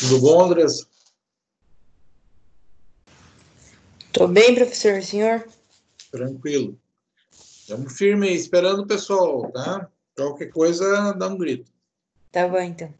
Tudo bom, Andressa? Tô bem, professor, senhor? Tranquilo. Estamos firme aí, esperando o pessoal, tá? Qualquer coisa, dá um grito. Tá bom, então.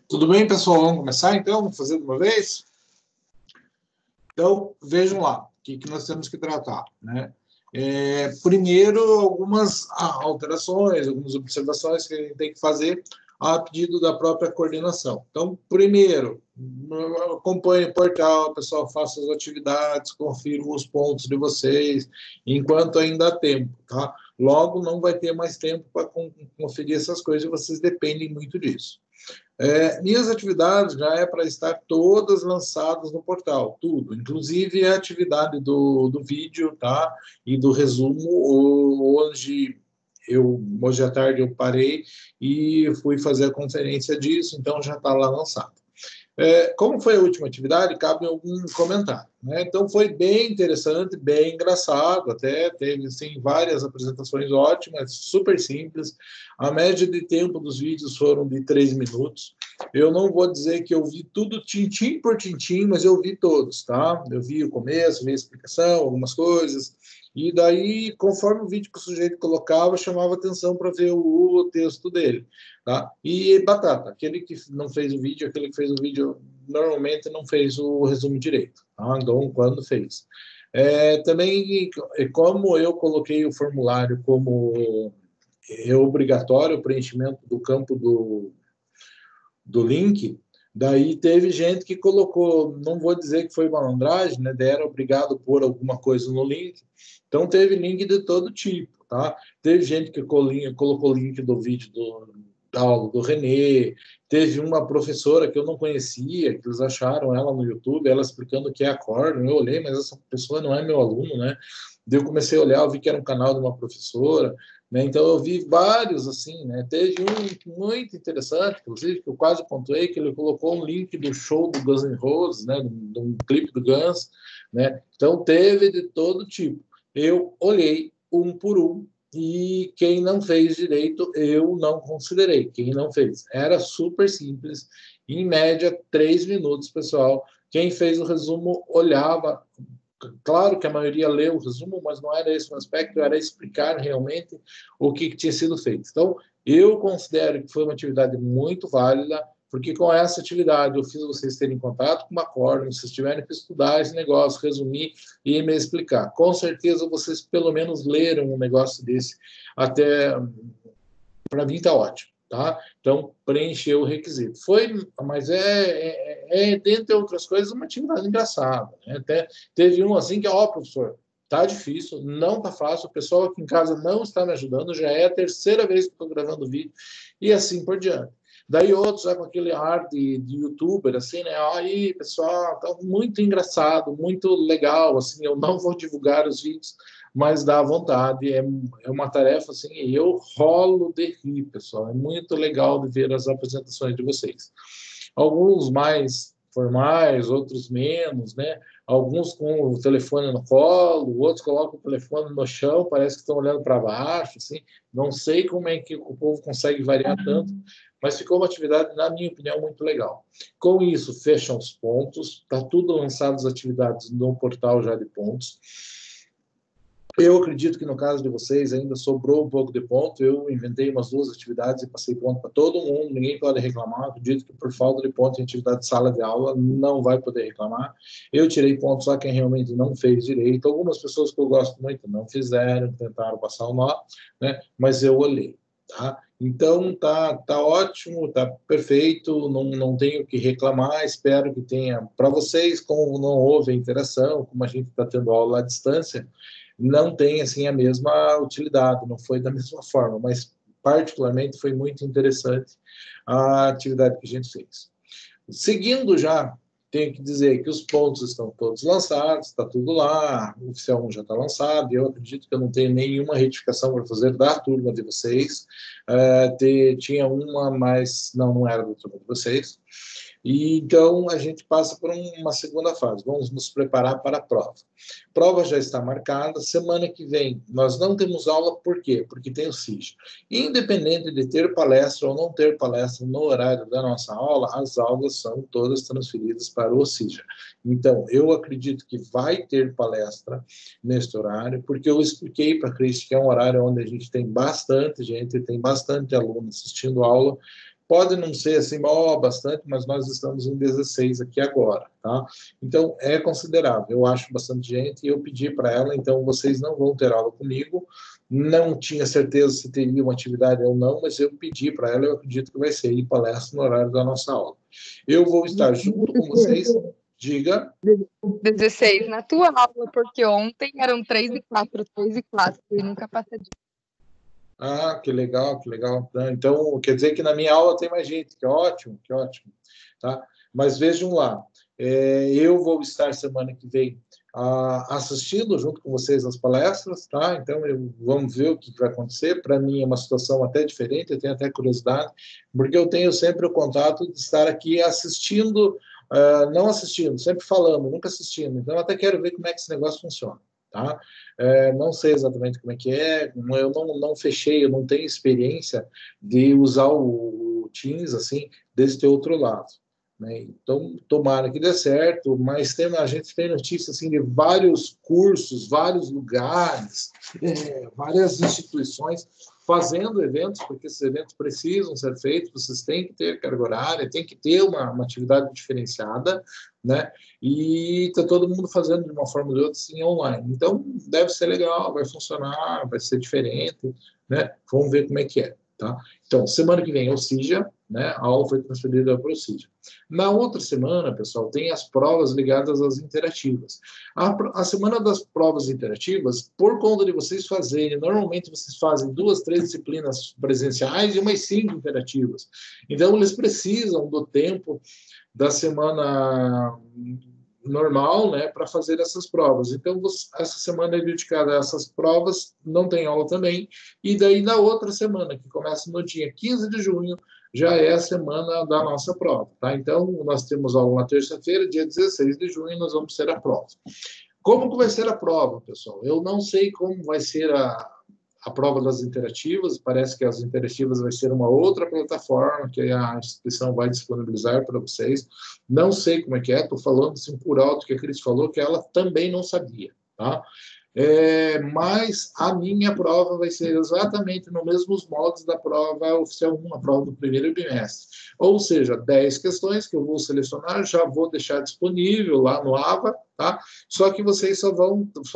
Tudo bem, pessoal? Vamos começar, então? Vamos fazer de uma vez? Então, vejam lá, o que nós temos que tratar, né? Primeiro, algumas alterações, algumas observações que a gente tem que fazer a pedido da própria coordenação. Então, primeiro, acompanhe o portal, pessoal, faça as atividades, confiram os pontos de vocês, enquanto ainda há tempo, tá? Logo, não vai ter mais tempo para conferir essas coisas, e vocês dependem muito disso. Minhas atividades já é para estar todas lançadas no portal, tudo, inclusive a atividade do vídeo, tá? E do resumo. Hoje à tarde eu parei e fui fazer a conferência disso, então já está lá lançado. Como foi a última atividade, cabe algum comentário, né? Então, foi bem interessante, bem engraçado, até teve assim, várias apresentações ótimas, super simples. A média de tempo dos vídeos foram de 3 minutos. Eu não vou dizer que eu vi tudo tintim por tintim, mas eu vi todos, tá? Eu vi o começo, vi a explicação, algumas coisas, e daí, conforme o vídeo que o sujeito colocava, chamava atenção para ver o texto dele. Tá? E batata, aquele que não fez o vídeo, aquele que fez o vídeo normalmente não fez o resumo direito, tá? Então, quando fez. Também, como eu coloquei o formulário como obrigatório o preenchimento do campo do link, daí teve gente que colocou, não vou dizer que foi malandragem, né? Era obrigado a pôr alguma coisa no link, então teve link de todo tipo, tá? Teve gente que colocou link do vídeo da aula do Renê, teve uma professora que eu não conhecia, que eles acharam ela no YouTube, ela explicando o que é acórdão, eu olhei, mas essa pessoa não é meu aluno, né? Daí eu comecei a olhar, eu vi que era um canal de uma professora, né? Então eu vi vários assim, né? Teve um muito interessante, inclusive, que eu quase pontuei, que ele colocou um link do show do Guns N' Roses, né? De um clipe do Guns, né? Então teve de todo tipo. Eu olhei um por um, e quem não fez direito, eu não considerei. Quem não fez. Era super simples, em média, 3 minutos, pessoal. Quem fez o resumo olhava. Claro que a maioria leu o resumo, mas não era esse o aspecto, era explicar realmente o que tinha sido feito. Então, eu considero que foi uma atividade muito válida, porque com essa atividade eu fiz vocês terem contato com uma acórdão, vocês tiverem que estudar esse negócio, resumir e me explicar. Com certeza vocês pelo menos leram um negócio desse até, para mim está ótimo, tá? Então, preencheu o requisito. Mas dentre outras coisas, uma atividade engraçada, né? Até teve um assim que, professor, tá difícil, não tá fácil, o pessoal aqui em casa não está me ajudando, já é a terceira vez que estou gravando vídeo, e assim por diante. Daí outros, com aquele ar de youtuber, assim, né? Aí, pessoal, tá muito engraçado, muito legal, assim, eu não vou divulgar os vídeos, mas dá vontade, é uma tarefa, assim, e eu rolo de rir, pessoal, é muito legal de ver as apresentações de vocês. Alguns mais formais, outros menos, né? Alguns com o telefone no colo, outros colocam o telefone no chão, parece que estão olhando para baixo, assim. Não sei como é que o povo consegue variar tanto, mas ficou uma atividade, na minha opinião, muito legal. Com isso, fecham os pontos, está tudo lançado as atividades no portal já de pontos. Eu acredito que no caso de vocês ainda sobrou um pouco de ponto. Eu inventei umas 2 atividades e passei ponto para todo mundo, ninguém pode reclamar. Eu acredito que por falta de ponto em atividade de sala de aula não vai poder reclamar. Eu tirei ponto só quem realmente não fez direito. Algumas pessoas que eu gosto muito não fizeram, tentaram passar o nó, né? Mas eu olhei, tá? Então tá ótimo, tá perfeito, não tenho o que reclamar. Espero que tenha para vocês, como não houve interação, como a gente está tendo aula à distância, não tem assim a mesma utilidade, não foi da mesma forma, mas particularmente foi muito interessante a atividade que a gente fez. Seguindo já, tenho que dizer que os pontos estão todos lançados, está tudo lá, o oficial 1 já está lançado, e eu acredito que eu não tenho nenhuma retificação para fazer da turma de vocês. Tinha uma, mas não era da turma de vocês. E então a gente passa por uma segunda fase. Vamos nos preparar para a prova. A prova já está marcada. Semana que vem nós não temos aula, por quê? Porque tem o CIJ. Independente de ter palestra ou não ter palestra no horário da nossa aula, as aulas são todas transferidas para o CIJ. Então, eu acredito que vai ter palestra neste horário, porque eu expliquei para a Cris que é um horário onde a gente tem bastante gente, tem bastante aluno assistindo aula. Pode não ser assim, bastante, mas nós estamos em 16 aqui agora, tá? Então, é considerável. Eu acho bastante gente e eu pedi para ela, então, vocês não vão ter aula comigo. Não tinha certeza se teria uma atividade ou não, mas eu pedi para ela, eu acredito que vai ser ir palestra no horário da nossa aula. Eu vou estar junto com vocês. Diga. 16 na tua aula, porque ontem eram 3 e 4, 3 e 4, e nunca passa disso. Ah, que legal, que legal. Então, quer dizer que na minha aula tem mais gente, que ótimo, que ótimo. Tá? Mas vejam lá, eu vou estar semana que vem assistindo junto com vocês as palestras, tá? Então, vamos ver o que vai acontecer. Para mim é uma situação até diferente, eu tenho até curiosidade, porque eu tenho sempre o contato de estar aqui assistindo, não assistindo, sempre falando, nunca assistindo. Então, eu até quero ver como é que esse negócio funciona. Tá? Não sei exatamente como é que é, eu não fechei, eu não tenho experiência de usar o Teams assim, desse outro lado. Né? Então, tomara que dê certo, mas a gente tem notícia assim, de vários cursos, vários lugares, várias instituições fazendo eventos, porque esses eventos precisam ser feitos, vocês têm que ter carga horária, tem que ter uma atividade diferenciada, né? E está todo mundo fazendo de uma forma ou de outra, assim, online. Então, deve ser legal, vai funcionar, vai ser diferente, né? Vamos ver como é que é, tá? Então, semana que vem é o CIJA, né? A aula foi transferida para o CIJA. Na outra semana, pessoal, tem as provas ligadas às interativas. A semana das provas interativas, por conta de vocês fazerem, normalmente vocês fazem 2, 3 disciplinas presenciais e umas 5 interativas. Então, eles precisam do tempo da semana normal, né, para fazer essas provas. Então, essa semana é dedicada a essas provas, não tem aula também, e daí na outra semana, que começa no dia 15 de junho, já é a semana da nossa prova, tá? Então, nós temos aula na terça-feira, dia 16 de junho, nós vamos ter a prova. Como que vai ser a prova, pessoal? Eu não sei como vai ser a prova das interativas, parece que as interativas vai ser uma outra plataforma que a instituição vai disponibilizar para vocês. Não sei como é que é, estou falando assim por alto que a Cris falou que ela também não sabia, tá? Mas a minha prova vai ser exatamente nos mesmos moldes da prova oficial 1, a prova do primeiro bimestre. Ou seja, 10 questões que eu vou selecionar, já vou deixar disponível lá no AVA, tá? Só que vocês só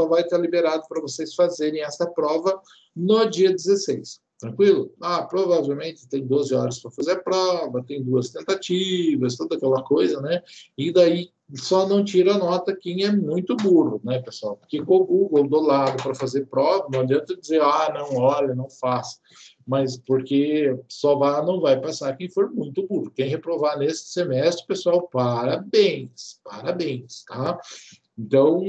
vai estar liberado para vocês fazerem essa prova no dia 16. Tranquilo? Provavelmente tem 12 horas para fazer a prova, tem 2 tentativas, toda aquela coisa, né? E daí só não tira nota quem é muito burro, né, pessoal? Porque com o Google do lado para fazer prova, não adianta dizer, não, olha, não faça. Mas porque não vai passar quem for muito burro. Quem reprovar nesse semestre, pessoal, parabéns, tá? Então,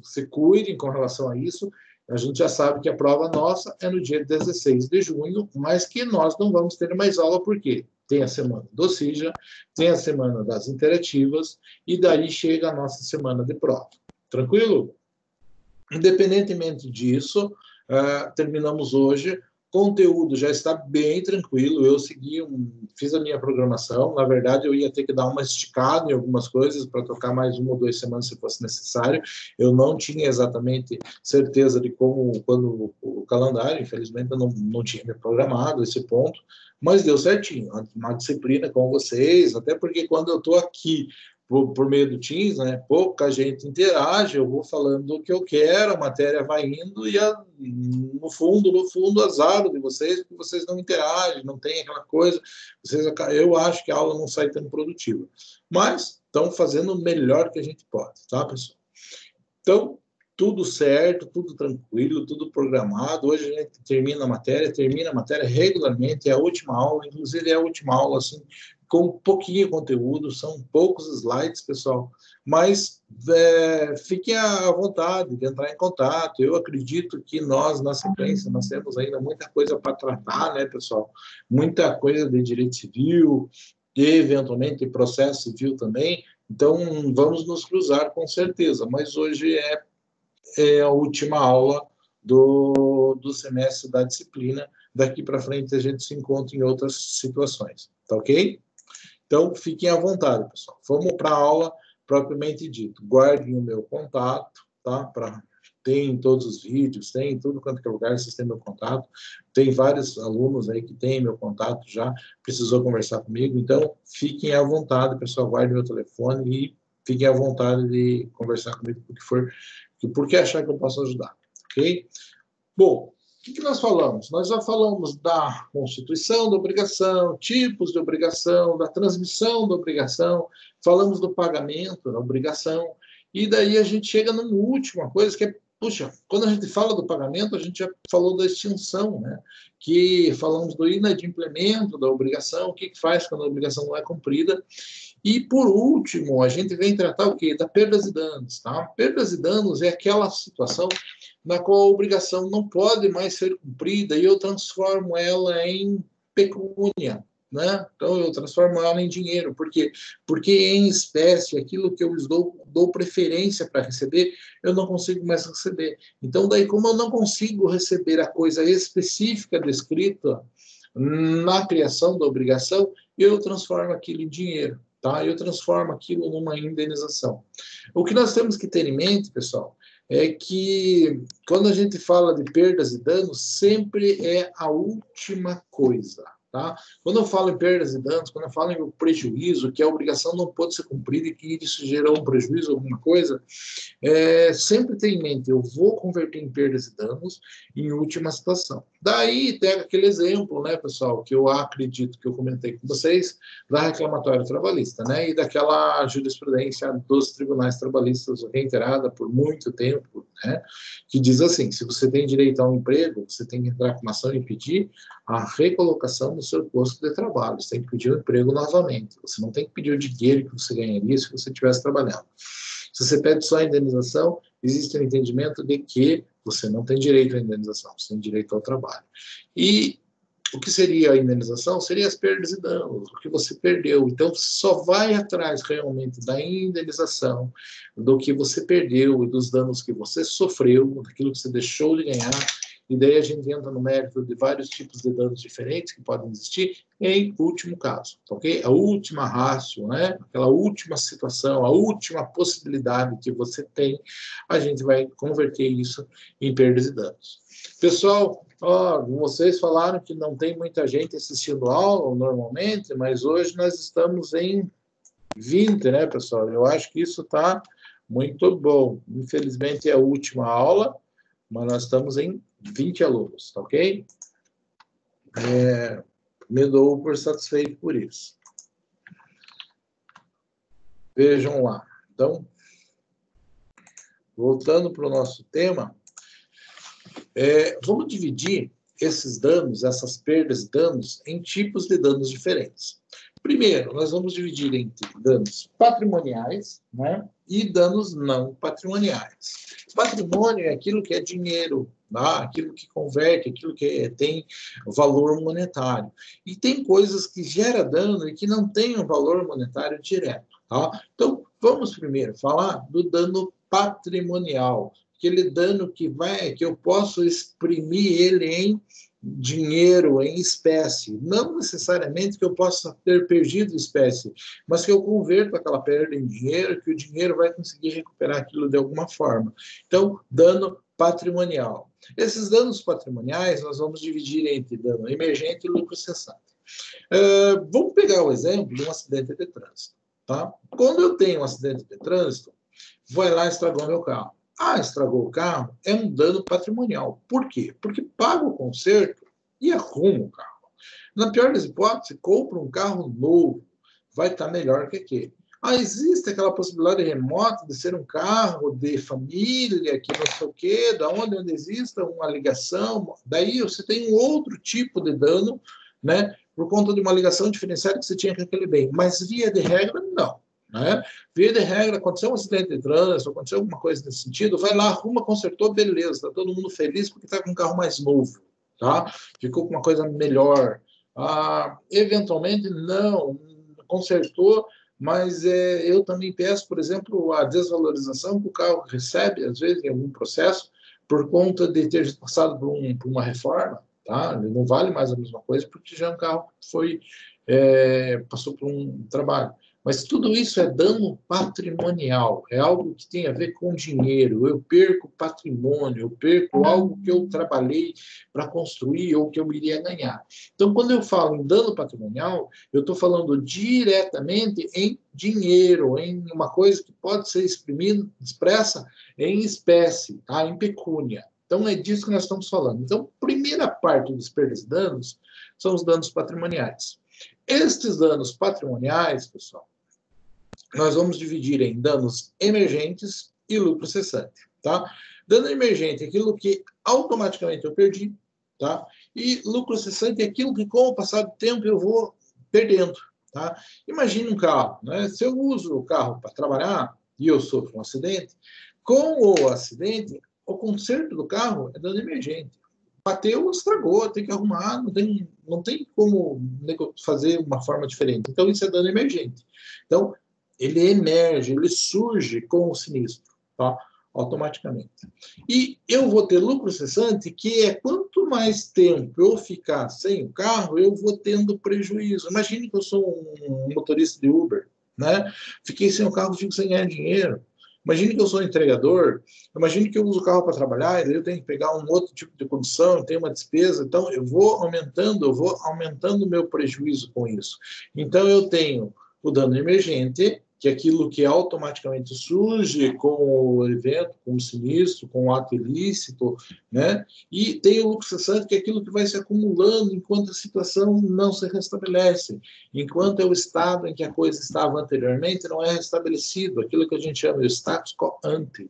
se cuidem com relação a isso. A gente já sabe que a prova nossa é no dia 16 de junho, mas que nós não vamos ter mais aula, por quê? Tem a semana do CIJA, tem a semana das interativas, e daí chega a nossa semana de prova. Tranquilo? Independentemente disso, terminamos hoje. Conteúdo já está bem tranquilo, eu fiz a minha programação, na verdade eu ia ter que dar uma esticada em algumas coisas para tocar mais 1 ou 2 semanas se fosse necessário, eu não tinha exatamente certeza de quando o calendário, infelizmente eu não tinha me programado esse ponto, mas deu certinho, uma disciplina com vocês, até porque quando eu estou aqui por meio do Teams, né, pouca gente interage, eu vou falando o que eu quero, a matéria vai indo e no fundo, azar de vocês, porque vocês não interagem, não tem aquela coisa, eu acho que a aula não sai tão produtiva. Mas estão fazendo o melhor que a gente pode, tá, pessoal? Então, tudo certo, tudo tranquilo, tudo programado. Hoje a gente termina a matéria regularmente, é a última aula, inclusive é a última aula, assim, com pouquinho conteúdo, são poucos slides, pessoal, mas fiquem à vontade de entrar em contato. Eu acredito que nós, na sequência, nós temos ainda muita coisa para tratar, né, pessoal? Muita coisa de direito civil, e eventualmente processo civil também, então vamos nos cruzar com certeza, mas hoje é a última aula do semestre da disciplina, daqui para frente a gente se encontra em outras situações, tá ok? Então, fiquem à vontade, pessoal. Vamos para a aula propriamente dito. Guardem o meu contato, tá? Tem todos os vídeos, tem em tudo quanto é lugar, vocês têm meu contato. Tem vários alunos aí que têm meu contato já, precisou conversar comigo. Então, fiquem à vontade, pessoal. Guardem meu telefone e fiquem à vontade de conversar comigo por que achar que eu posso ajudar, ok? Bom, o que nós falamos? Nós já falamos da constituição da obrigação, tipos de obrigação, da transmissão da obrigação, falamos do pagamento da obrigação, e daí a gente chega numa última coisa que é, puxa, quando a gente fala do pagamento, a gente já falou da extinção, né? Que falamos do inadimplemento da obrigação, o que faz quando a obrigação não é cumprida. E, por último, a gente vem tratar o quê? Da perdas e danos, tá? Perdas e danos é aquela situação na qual a obrigação não pode mais ser cumprida e eu transformo ela em pecúnia, né? Então, eu transformo ela em dinheiro. Por quê? Porque em espécie, aquilo que eu dou preferência para receber, eu não consigo mais receber. Então, daí, como eu não consigo receber a coisa específica descrita na criação da obrigação, eu transformo aquilo em dinheiro, tá? Eu transformo aquilo numa indenização. O que nós temos que ter em mente, pessoal, é que quando a gente fala de perdas e danos, sempre é a última coisa, tá? Quando eu falo em perdas e danos, quando eu falo em prejuízo, que a obrigação não pode ser cumprida e que isso gerou um prejuízo, alguma coisa, sempre tem em mente, eu vou converter em perdas e danos em última situação. Daí tem aquele exemplo, né, pessoal, que eu acredito que eu comentei com vocês, da reclamatória trabalhista, né, e daquela jurisprudência dos tribunais trabalhistas reiterada por muito tempo, né, que diz assim, se você tem direito a um emprego, você tem que entrar com uma ação e pedir a recolocação no seu posto de trabalho, você tem que pedir o emprego novamente, você não tem que pedir o dinheiro que você ganharia se você estivesse trabalhando. Se você pede só a indenização, existe um entendimento de que você não tem direito à indenização, você tem direito ao trabalho. E o que seria a indenização? Seria as perdas e danos, o que você perdeu. Então, só vai atrás realmente da indenização, do que você perdeu e dos danos que você sofreu, daquilo que você deixou de ganhar. E daí a gente entra no mérito de vários tipos de danos diferentes que podem existir, em último caso, ok? A última ratio, né? Aquela última situação, a última possibilidade que você tem, a gente vai converter isso em perdas e danos. Pessoal, vocês falaram que não tem muita gente assistindo aula normalmente, mas hoje nós estamos em 20, né, pessoal? Eu acho que isso está muito bom. Infelizmente é a última aula, mas nós estamos em 20 alunos, tá ok? Me dou por satisfeito por isso. Vejam lá. Então, voltando para o nosso tema, vamos dividir esses danos, essas perdas e danos, em tipos de danos diferentes. Primeiro, nós vamos dividir entre danos patrimoniais, né, e danos não patrimoniais. Patrimônio é aquilo que é dinheiro, tá? Aquilo que converte, aquilo que tem valor monetário. E tem coisas que geram dano e que não têm um valor monetário direto. Tá? Então, vamos primeiro falar do dano patrimonial, aquele dano que eu posso exprimir ele em dinheiro, em espécie. Não necessariamente que eu possa ter perdido espécie, mas que eu converto aquela perda em dinheiro, que o dinheiro vai conseguir recuperar aquilo de alguma forma. Então, dano patrimonial. Esses danos patrimoniais nós vamos dividir entre dano emergente e lucro cessante. Vamos pegar o exemplo de um acidente de trânsito. Tá? Quando eu tenho um acidente de trânsito, vai lá e estragou meu carro. Estragou o carro, é um dano patrimonial. Por quê? Porque paga o conserto e arruma o carro. Na pior das hipóteses, compra um carro novo, vai estar melhor que aquele. Existe aquela possibilidade remota de ser um carro de família, que não sei o quê, onde exista uma ligação, daí você tem um outro tipo de dano, né, por conta de uma ligação diferenciada que você tinha com aquele bem. Mas, via de regra, não. Né? Via de regra, aconteceu um acidente de trânsito, aconteceu alguma coisa nesse sentido, vai lá, arruma, consertou, beleza, está todo mundo feliz porque está com um carro mais novo, tá? Ficou com uma coisa melhor. Eventualmente, não, consertou, mas eu também peço, por exemplo, a desvalorização que o carro recebe, às vezes, em algum processo, por conta de ter passado por uma reforma, tá? Ele não vale mais a mesma coisa, porque já é um carro que passou por um trabalho. Mas tudo isso é dano patrimonial, é algo que tem a ver com dinheiro. Eu perco patrimônio, eu perco algo que eu trabalhei para construir ou que eu iria ganhar. Então, quando eu falo em dano patrimonial, eu estou falando diretamente em dinheiro, em uma coisa que pode ser expressa em espécie, tá? Em pecúnia. Então, é disso que nós estamos falando. Então, a primeira parte dos perdas e danos são os danos patrimoniais. Estes danos patrimoniais, pessoal, nós vamos dividir em danos emergentes e lucro cessante, tá? Dano emergente é aquilo que automaticamente eu perdi, tá? E lucro cessante é aquilo que, com o passar do tempo, eu vou perdendo, tá? Imagine um carro, né? Se eu uso o carro para trabalhar e eu sofro um acidente, com o acidente, o conserto do carro é dano emergente. Bateu, estragou, tem que arrumar, não tem como fazer uma forma diferente. Então, isso é dano emergente. Então, ele emerge, ele surge com o sinistro, tá? Automaticamente. E eu vou ter lucro cessante, que é quanto mais tempo eu ficar sem o carro, eu vou tendo prejuízo. Imagine que eu sou um motorista de Uber, né? Fiquei sem o carro, fico sem ganhar dinheiro. Imagine que eu sou entregador, imagine que eu uso o carro para trabalhar, e daí eu tenho que pegar um outro tipo de condição, tenho uma despesa, então eu vou aumentando o meu prejuízo com isso. Então eu tenho o dano emergente, que é aquilo que automaticamente surge com o evento, com o sinistro, com o ato ilícito, né? E tem o lucro cessante, que é aquilo que vai se acumulando enquanto a situação não se restabelece, enquanto é o estado em que a coisa estava anteriormente não é restabelecido, aquilo que a gente chama de status quo ante.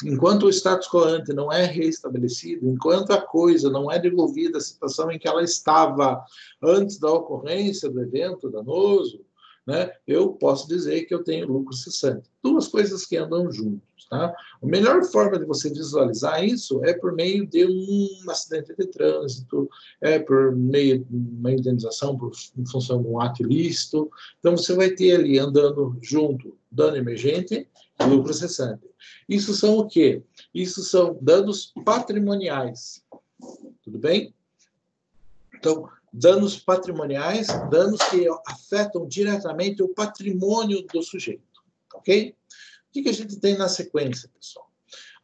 Enquanto o status quo ante não é restabelecido, enquanto a coisa não é devolvida à situação em que ela estava antes da ocorrência do evento danoso, né, eu posso dizer que eu tenho lucro cessante. Duas coisas que andam juntos. Tá? A melhor forma de você visualizar isso é por meio de um acidente de trânsito, é por meio de uma indenização em função de um ato ilícito. Então, você vai ter ali andando junto dano emergente e lucro cessante. Isso são o quê? Isso são danos patrimoniais. Tudo bem? Então, danos patrimoniais, danos que afetam diretamente o patrimônio do sujeito. Ok? O que a gente tem na sequência, pessoal?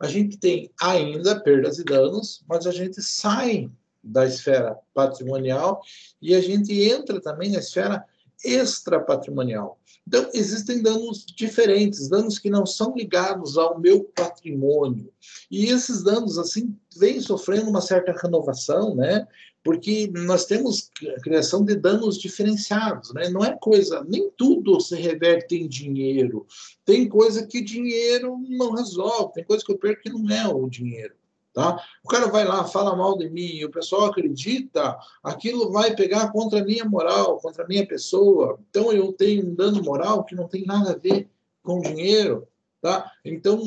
A gente tem ainda perdas e danos, mas a gente sai da esfera patrimonial e a gente entra também na esfera extrapatrimonial. Então, existem danos diferentes, danos que não são ligados ao meu patrimônio. E esses danos, assim, vêm sofrendo uma certa renovação, né? Porque nós temos a criação de danos diferenciados, né? Não é coisa, nem tudo se reverte em dinheiro. Tem coisa que dinheiro não resolve, tem coisa que eu perco que não é o dinheiro. Tá? O cara vai lá, fala mal de mim, o pessoal acredita, aquilo vai pegar contra a minha moral, contra a minha pessoa. Então eu tenho um dano moral que não tem nada a ver com dinheiro. Tá? Então,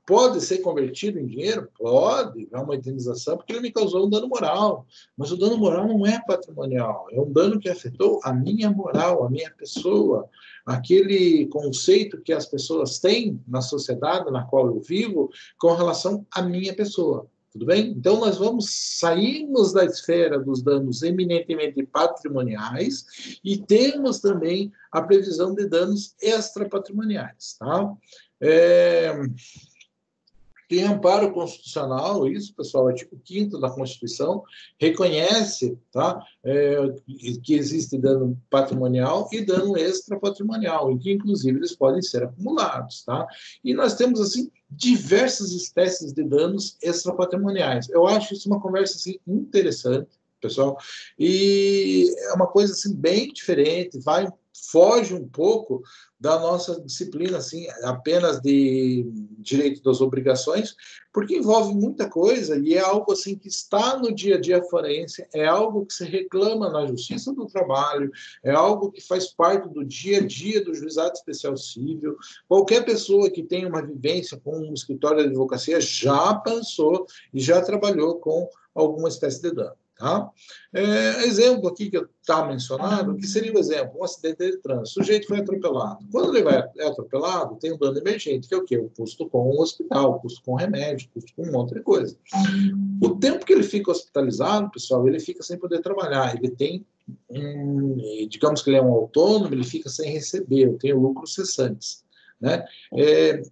pode ser convertido em dinheiro? Pode, é uma indenização, porque ele me causou um dano moral. Mas o dano moral não é patrimonial, é um dano que afetou a minha moral, a minha pessoa, aquele conceito que as pessoas têm na sociedade na qual eu vivo com relação à minha pessoa. Tudo bem? Então, nós sairmos da esfera dos danos eminentemente patrimoniais e temos também a previsão de danos extrapatrimoniais. Tá? Tem amparo constitucional, isso, pessoal, artigo 5º da Constituição, reconhece, tá, que existe dano patrimonial e dano extrapatrimonial, e que, inclusive, eles podem ser acumulados. Tá? E nós temos, assim, diversas espécies de danos extrapatrimoniais. Eu acho isso uma conversa assim, interessante, pessoal, e é uma coisa assim, bem diferente, foge um pouco da nossa disciplina, assim, apenas de direito das obrigações, porque envolve muita coisa e é algo assim que está no dia a dia forense, é algo que se reclama na Justiça do Trabalho, é algo que faz parte do dia a dia do Juizado Especial Civil. Qualquer pessoa que tenha uma vivência com um escritório de advocacia já pensou e já trabalhou com alguma espécie de dano. Tá? Exemplo aqui que está mencionado, que seria o exemplo, um acidente de trânsito. O sujeito foi atropelado. Quando ele é atropelado, tem um dano emergente, que é o quê? O custo com o hospital, o custo com remédio, o custo com um monte de coisa. O tempo que ele fica hospitalizado, pessoal, ele fica sem poder trabalhar. Ele tem, digamos que ele é um autônomo, ele fica sem receber, tem lucros cessantes. Né?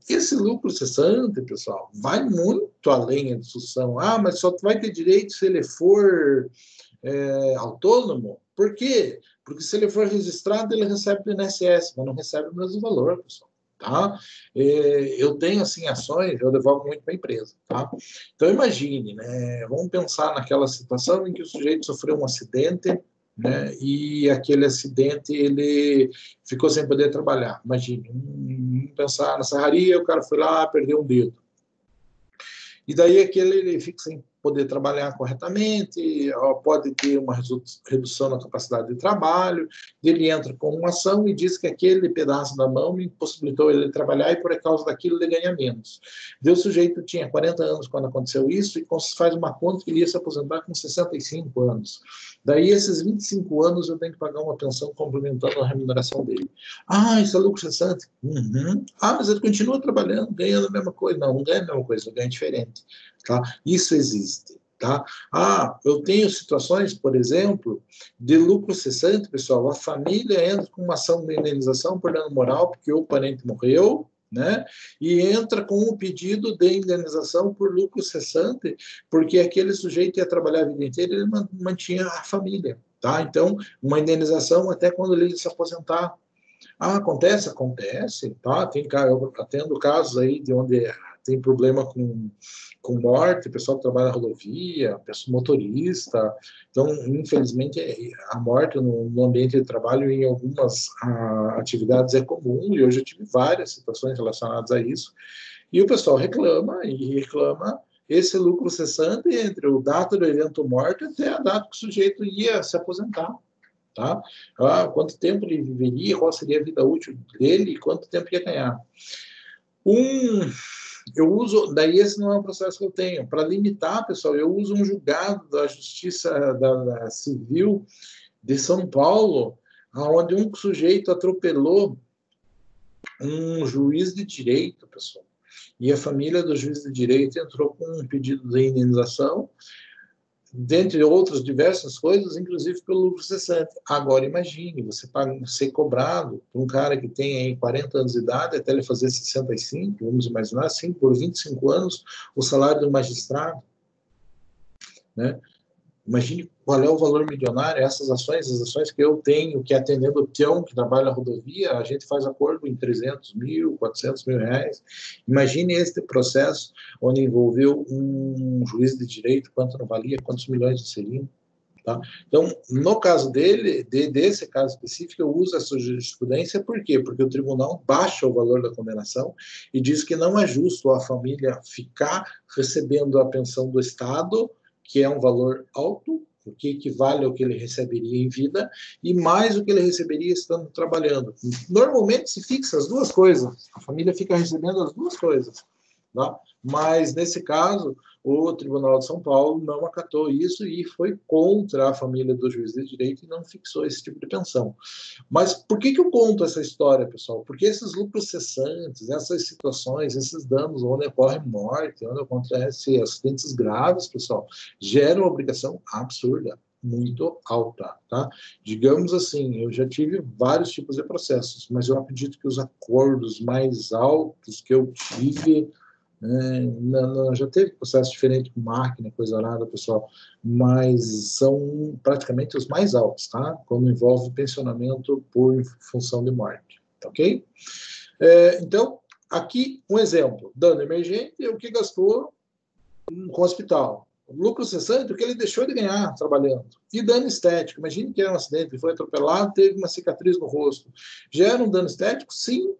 Esse lucro cessante, pessoal, vai muito além da discussão. Mas só vai ter direito se ele for autônomo. Por quê? Porque se ele for registrado, ele recebe do INSS, mas não recebe o mesmo valor, pessoal. Tá? Eu tenho, assim, ações, eu devolvo muito para a empresa. Tá? Então, imagine, né? Vamos pensar naquela situação em que o sujeito sofreu um acidente, né? E aquele acidente ele ficou sem poder trabalhar. Imagine, vamos pensar na serraria, o cara foi lá, perdeu um dedo. E daí ele fica sem poder trabalhar corretamente, pode ter uma redução na capacidade de trabalho, ele entra com uma ação e diz que aquele pedaço da mão impossibilitou ele trabalhar e por causa daquilo ele ganha menos. O sujeito tinha 40 anos quando aconteceu isso e faz uma conta que ele ia se aposentar com 65 anos. Daí, esses 25 anos, eu tenho que pagar uma pensão complementando a remuneração dele. Isso é lucro cessante? Uhum. Mas ele continua trabalhando, ganhando a mesma coisa. Não ganha a mesma coisa, ganha diferente. Tá? Isso existe. Tá? Eu tenho situações, por exemplo, de lucro cessante, pessoal. A família entra com uma ação de indenização por dano moral, porque o parente morreu, né? E entra com um pedido de indenização por lucro cessante, porque aquele sujeito ia trabalhar a vida inteira, ele mantinha a família. Tá? Então, uma indenização até quando ele se aposentar. Acontece? Acontece. Tá? Eu atendo casos aí de onde tem problema com morte, pessoal que trabalha na rodovia, motorista. Então, infelizmente, a morte no ambiente de trabalho em algumas atividades é comum, e hoje eu tive várias situações relacionadas a isso. E o pessoal reclama esse lucro cessante entre o data do evento morte até a data que o sujeito ia se aposentar. Tá? Quanto tempo ele viveria, qual seria a vida útil dele e quanto tempo ia ganhar. Eu uso, daí esse não é um processo que eu tenho. Para limitar, pessoal, eu uso um julgado da Justiça da Civil de São Paulo, onde um sujeito atropelou um juiz de direito, pessoal. E a família do juiz de direito entrou com um pedido de indenização, dentre outras diversas coisas, inclusive pelo lucro cessante. Agora, imagine, você ser cobrado por um cara que tem aí 40 anos de idade, até ele fazer 65, vamos imaginar assim, por 25 anos, o salário do magistrado. Né? Imagine qual é o valor milionário, as ações que eu tenho, que atendendo o peão que trabalha na rodovia, a gente faz acordo em 300 mil, 400 mil reais. Imagine este processo onde envolveu um juiz de direito, quanto não valia, quantos milhões seriam. Tá? Então, no caso desse caso específico, eu uso essa jurisprudência, por quê? Porque o tribunal baixa o valor da condenação e diz que não é justo a família ficar recebendo a pensão do Estado, que é um valor alto, o que equivale ao que ele receberia em vida, e mais o que ele receberia estando trabalhando. Normalmente se fixa as duas coisas, a família fica recebendo as duas coisas. Tá? Mas, nesse caso, o Tribunal de São Paulo não acatou isso e foi contra a família do juiz de direito e não fixou esse tipo de pensão. Mas por que eu conto essa história, pessoal? Porque esses lucros cessantes, essas situações, esses danos onde ocorre morte, onde acontece acidentes graves, pessoal, geram uma obrigação absurda, muito alta, tá? Digamos assim, eu já tive vários tipos de processos, mas eu acredito que os acordos mais altos que eu tive... já teve processo diferente com máquina, coisa nada, pessoal, mas são praticamente os mais altos, tá? Quando envolve pensionamento por função de morte, tá ok? Então, aqui um exemplo, dano emergente, o que gastou com o hospital. Lucro cessante, o que ele deixou de ganhar trabalhando. E dano estético, imagine que é um acidente, ele foi atropelado, teve uma cicatriz no rosto. Gera um dano estético? Sim.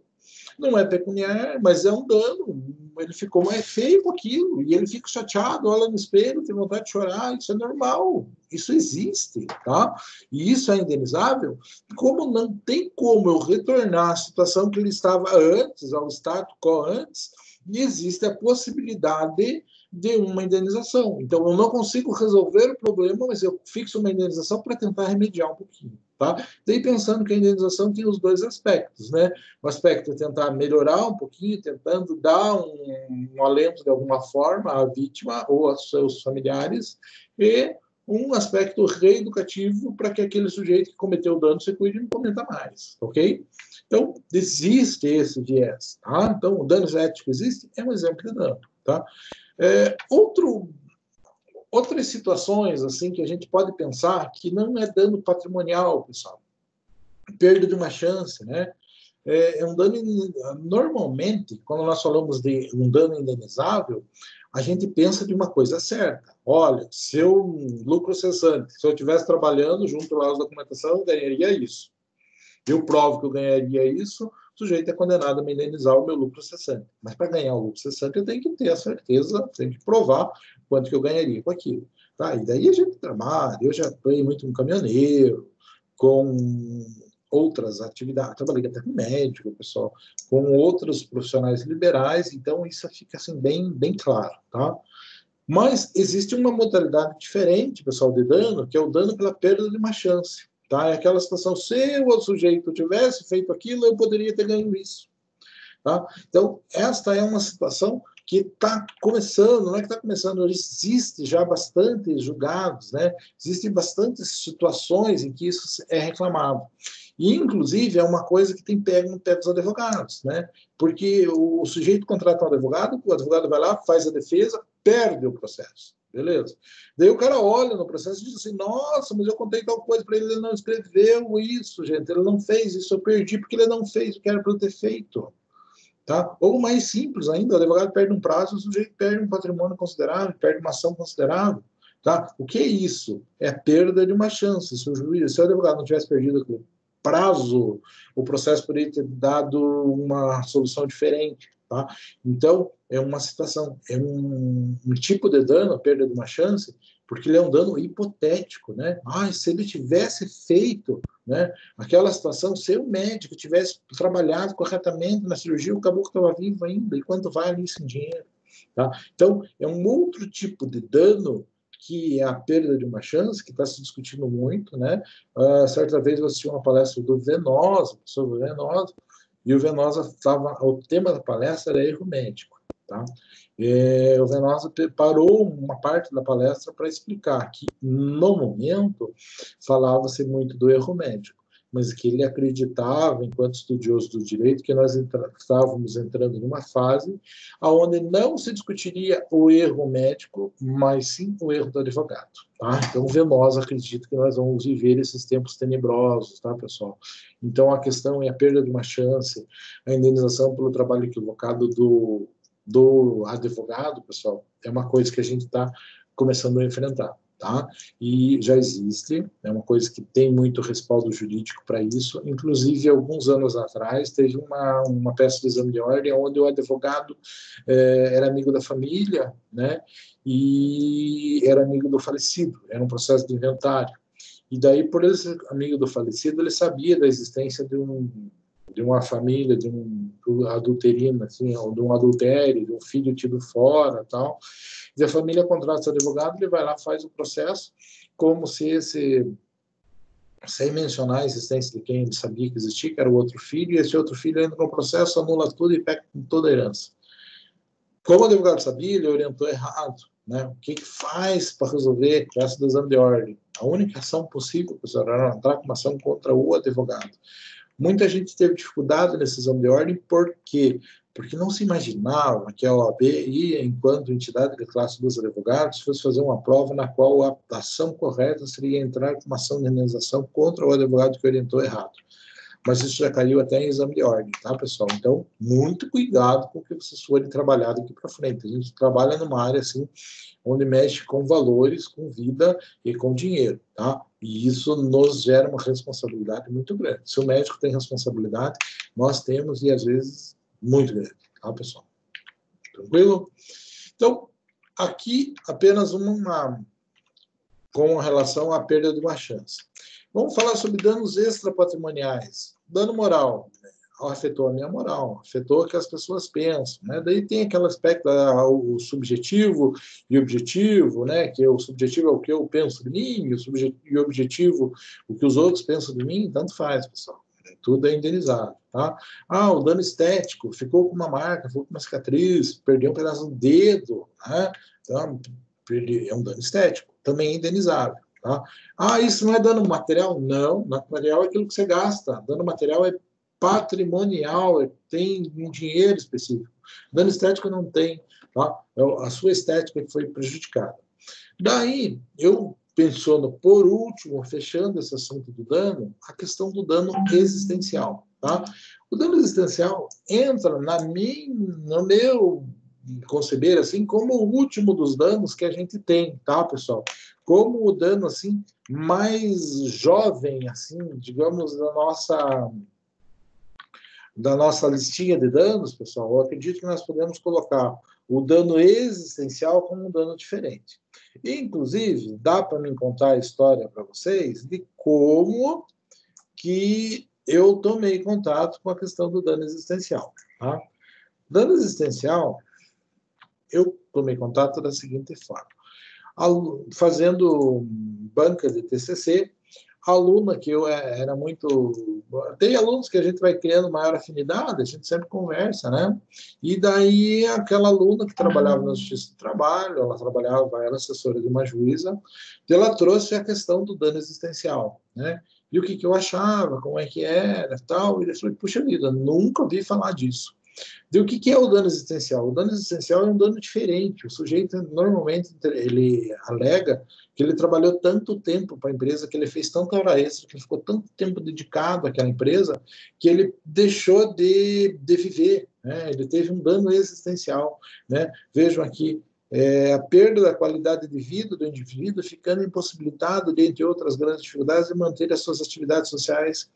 Não é pecuniário, mas é um dano. Ele ficou mais feio com aquilo, e ele fica chateado, olha no espelho, tem vontade de chorar, isso é normal, isso existe, tá? E isso é indenizável. Como não tem como eu retornar à situação que ele estava antes, ao status quo antes, e existe a possibilidade de uma indenização. Então, eu não consigo resolver o problema, mas eu fixo uma indenização para tentar remediar um pouquinho. Tá? Daí pensando que a indenização tem os dois aspectos, né? O aspecto é tentar melhorar um pouquinho, tentando dar um alento de alguma forma à vítima ou aos seus familiares, e um aspecto reeducativo para que aquele sujeito que cometeu o dano se cuide e não cometa mais, ok? Então, existe esse viés, tá? Então, o dano ético existe, é um exemplo de dano, tá? Outras situações assim que a gente pode pensar que não é dano patrimonial, pessoal. Perda de uma chance, né? É um dano, normalmente, quando nós falamos de um dano indenizável, a gente pensa de uma coisa certa. Olha, seu lucro cessante, se eu estivesse trabalhando junto lá à documentação, eu ganharia isso. Eu provo que eu ganharia isso, o sujeito é condenado a me indenizar o meu lucro cessante. Mas para ganhar o lucro cessante, eu tenho que ter a certeza, tenho que provar quanto que eu ganharia com aquilo. Tá? E daí a gente trabalha, eu já apanhei muito com caminhoneiro, com outras atividades, trabalhei até com médico, pessoal, com outros profissionais liberais, então isso fica assim bem claro, tá? Mas existe uma modalidade diferente, pessoal, de dano, que é o dano pela perda de uma chance. Tá? É aquela situação, se o sujeito tivesse feito aquilo, eu poderia ter ganho isso. Tá? Então, esta é uma situação que está começando, não é que está começando, existe já bastantes julgados, né? Existem bastantes situações em que isso é reclamado. E, inclusive, é uma coisa que tem pego no pé dos advogados, né? Porque o sujeito contrata um advogado, o advogado vai lá, faz a defesa, perde o processo. Beleza. Daí o cara olha no processo e diz assim, nossa, mas eu contei tal coisa para ele, ele não escreveu isso, gente, ele não fez isso, eu perdi porque ele não fez o que era para eu ter feito. Tá? Ou mais simples ainda, o advogado perde um prazo, o sujeito perde um patrimônio considerável, perde uma ação considerável. Tá? O que é isso? É a perda de uma chance. Se o advogado não tivesse perdido aquele prazo, o processo poderia ter dado uma solução diferente. Tá? Então, é uma situação, é um tipo de dano, a perda de uma chance, porque ele é um dano hipotético. Né? Se ele tivesse feito, né, aquela situação, se o médico tivesse trabalhado corretamente na cirurgia, o caboclo estava vivo ainda, e quanto vale isso em dinheiro? Tá? Então, é um outro tipo de dano que é a perda de uma chance, que está se discutindo muito, né? Certa vez eu assisti uma palestra do Venosa, sobre o Venosa, e o Venosa o tema da palestra era erro médico, tá? O Venosa parou uma parte da palestra para explicar que, no momento, falava-se muito do erro médico, mas que ele acreditava, enquanto estudioso do direito, que nós estávamos entrando numa fase onde não se discutiria o erro médico, mas sim o erro do advogado. Tá? Então, Venosa acredita que nós vamos viver esses tempos tenebrosos, tá, pessoal? Então, a questão é a perda de uma chance, a indenização pelo trabalho equivocado do advogado, pessoal, é uma coisa que a gente está começando a enfrentar. Tá? E já existe, é uma coisa que tem muito respaldo jurídico para isso. Inclusive, alguns anos atrás, teve uma peça de exame de ordem onde o advogado era amigo da família, né? E era amigo do falecido, era um processo de inventário. E daí, por ele ser amigo do falecido, ele sabia da existência de uma família, de um adulterino, assim, de um adultério, de um filho tido fora, tal. E a família contrata o advogado, ele vai lá, faz o processo, como se sem mencionar a existência de quem ele sabia que existia, que era o outro filho, e esse outro filho entra no processo, anula tudo e pega toda a herança. Como o advogado sabia, ele orientou errado. Né? O que faz para resolver essa do exame de ordem? A única ação possível, pessoal, era entrar com uma ação contra o advogado. Muita gente teve dificuldade nesse exame de ordem, por quê? Porque não se imaginava que a OAB ia, enquanto entidade de classe dos advogados, fosse fazer uma prova na qual a ação correta seria entrar com uma ação de indenização contra o advogado que orientou errado. Mas isso já caiu até em exame de ordem, tá, pessoal? Então, muito cuidado com o que vocês forem trabalhar daqui para frente. A gente trabalha numa área, assim, onde mexe com valores, com vida e com dinheiro, tá? E isso nos gera uma responsabilidade muito grande. Se o médico tem responsabilidade, nós temos, e às vezes, muito grande, tá, pessoal? Tranquilo? Então, aqui, apenas com relação à perda de uma chance. Vamos falar sobre danos extrapatrimoniais. Dano moral. afetou a minha moral, afetou o que as pessoas pensam, né? Daí tem aquele aspecto, o subjetivo e objetivo, né? Que o subjetivo é o que eu penso de mim, e o objetivo o que os outros pensam de mim, tanto faz, pessoal. Tudo é indenizado, tá? O dano estético, ficou com uma marca, ficou com uma cicatriz, perdeu um pedaço do dedo, né? Então, é um dano estético, também é indenizável. Tá? Isso não é dano material? Não, material é aquilo que você gasta. Dano material é patrimonial, tem um dinheiro específico. Dano estético não tem. Tá? A sua estética que foi prejudicada. Daí, eu pensando, por último, fechando esse assunto do dano, a questão do dano existencial. Tá? O dano existencial entra no meu conceber assim como o último dos danos que a gente tem, tá, pessoal? Como o dano assim mais jovem, assim, digamos, da nossa listinha de danos, pessoal. Eu acredito que nós podemos colocar o dano existencial como um dano diferente. E, inclusive, dá para me contar a história para vocês de como que eu tomei contato com a questão do dano existencial. Tá? Dano existencial, eu tomei contato da seguinte forma. Fazendo banca de TCC, aluna que eu era muito... Tem alunos que a gente vai criando maior afinidade, a gente sempre conversa, né? E daí aquela aluna que trabalhava na Justiça do Trabalho, ela era assessora de uma juíza, ela trouxe a questão do dano existencial, né? E o que eu achava, como é que era, tal, e eu falei, puxa vida, nunca ouvi falar disso. E o que é o dano existencial? O dano existencial é um dano diferente. O sujeito, normalmente, ele alega que ele trabalhou tanto tempo para a empresa, que ele fez tanta hora extra, que ele ficou tanto tempo dedicado àquela empresa, que ele deixou de viver. Né? Ele teve um dano existencial. Né? Vejam aqui, a perda da qualidade de vida do indivíduo, ficando impossibilitado, dentre outras grandes dificuldades, de manter as suas atividades sociais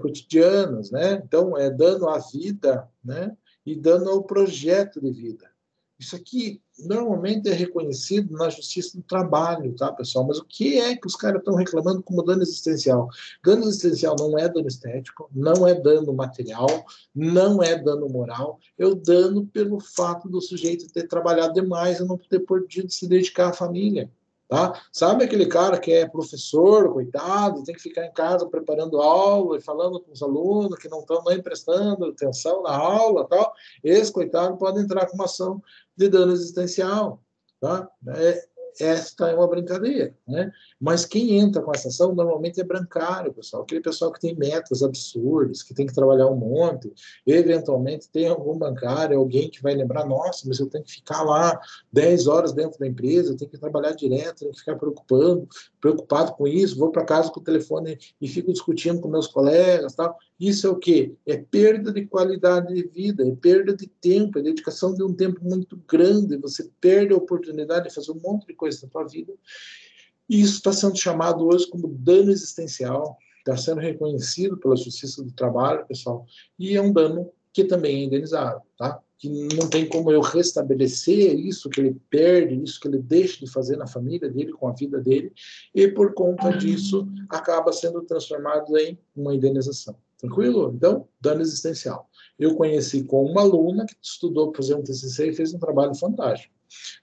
cotidianas, né? Então, é dano à vida, né? E dano ao projeto de vida. Isso aqui, normalmente, é reconhecido na Justiça do Trabalho, tá, pessoal? Mas o que é que os caras estão reclamando como dano existencial? Dano existencial não é dano estético, não é dano material, não é dano moral, é o dano pelo fato do sujeito ter trabalhado demais e não ter podido se dedicar à família. Tá? Sabe aquele cara que é professor, coitado, tem que ficar em casa preparando aula e falando com os alunos que não estão nem prestando atenção na aula, tal? Esse coitado pode entrar com uma ação de dano existencial. Tá? Esta é uma brincadeira, né? Mas quem entra com essa ação normalmente é bancário, pessoal. Aquele pessoal que tem metas absurdas, que tem que trabalhar um monte, eventualmente tem algum bancário, alguém que vai lembrar, nossa, mas eu tenho que ficar lá 10 horas dentro da empresa, eu tenho que trabalhar direto, tenho que ficar preocupado com isso, vou para casa com o telefone e fico discutindo com meus colegas, tal. Isso é o quê? É perda de qualidade de vida, é perda de tempo, é dedicação de um tempo muito grande, você perde a oportunidade de fazer um monte de coisa na sua vida. E isso está sendo chamado hoje como dano existencial, está sendo reconhecido pela Justiça do Trabalho, pessoal, e é um dano que também é indenizável, tá? Que não tem como eu restabelecer isso que ele perde, isso que ele deixa de fazer na família dele, com a vida dele, e por conta disso acaba sendo transformado em uma indenização. Tranquilo? Então, dano existencial. Eu conheci com uma aluna que estudou para fazer um TCC e fez um trabalho fantástico.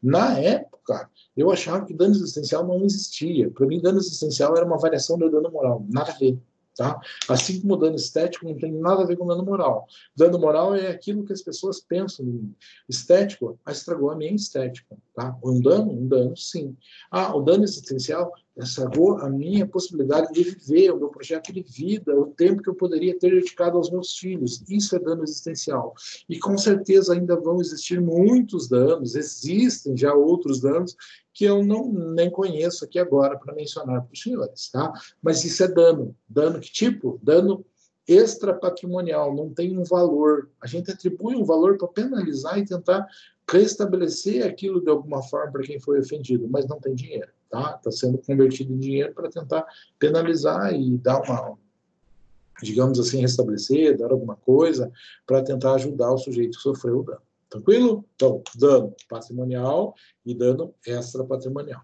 Na época, eu achava que dano existencial não existia. Para mim, dano existencial era uma variação do dano moral. Nada a ver. Tá? Assim como o dano estético não tem nada a ver com dano moral. Dano moral é aquilo que as pessoas pensam em mim. Estético, estragou a minha estética. Tá? Um dano, sim. O dano existencial estragou a minha possibilidade de viver, o meu projeto de vida, o tempo que eu poderia ter dedicado aos meus filhos. Isso é dano existencial. E com certeza ainda vão existir muitos danos, existem já outros danos que eu nem conheço aqui agora para mencionar para os senhores, tá? Mas isso é dano. Dano que tipo? Dano extrapatrimonial, não tem um valor. A gente atribui um valor para penalizar e tentar restabelecer aquilo de alguma forma para quem foi ofendido, mas não tem dinheiro, tá? Está sendo convertido em dinheiro para tentar penalizar e dar uma, digamos assim, restabelecer, dar alguma coisa para tentar ajudar o sujeito que sofreu o dano. Tranquilo? Então, dano patrimonial e dano extrapatrimonial.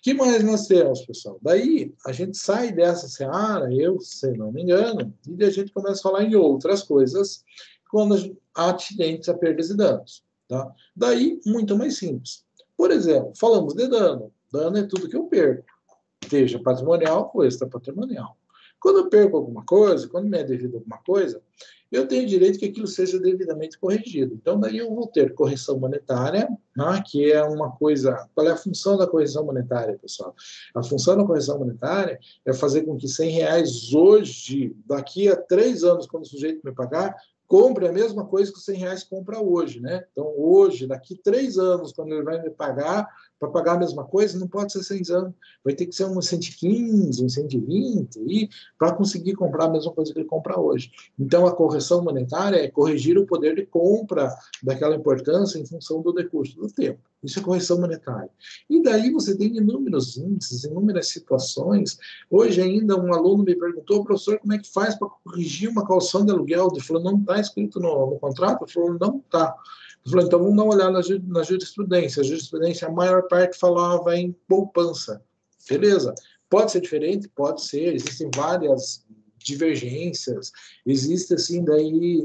que mais nós temos, pessoal? Daí, a gente sai dessa seara, eu, se não me engano, e a gente começa a falar em outras coisas, quando atinentes a perdas e danos. Tá? Daí, muito mais simples. Por exemplo, falamos de dano. Dano é tudo que eu perco, seja patrimonial ou extrapatrimonial. Quando eu perco alguma coisa, quando me é devido alguma coisa, eu tenho direito que aquilo seja devidamente corrigido. Então, daí eu vou ter correção monetária, né, que é uma coisa... Qual é a função da correção monetária, pessoal? A função da correção monetária é fazer com que R$100 hoje, daqui a 3 anos, quando o sujeito me pagar, compre a mesma coisa que os R$100 compra hoje, né? Então, hoje, daqui 3 anos, quando ele vai me pagar, para pagar a mesma coisa, não pode ser 100 anos. Vai ter que ser uns 115, uns 120, e para conseguir comprar a mesma coisa que ele compra hoje. Então, a correção monetária é corrigir o poder de compra daquela importância em função do decurso do tempo. Isso é correção monetária. E daí você tem inúmeros índices, inúmeras situações. Hoje ainda um aluno me perguntou, professor, como é que faz para corrigir uma calção de aluguel? Ele falou, não está escrito no contrato? Ele falou, não está. Ele falou, então vamos dar uma olhada na jurisprudência. A jurisprudência, a maior parte falava em poupança. Beleza. Pode ser diferente? Pode ser. Existem várias divergências, existe assim daí,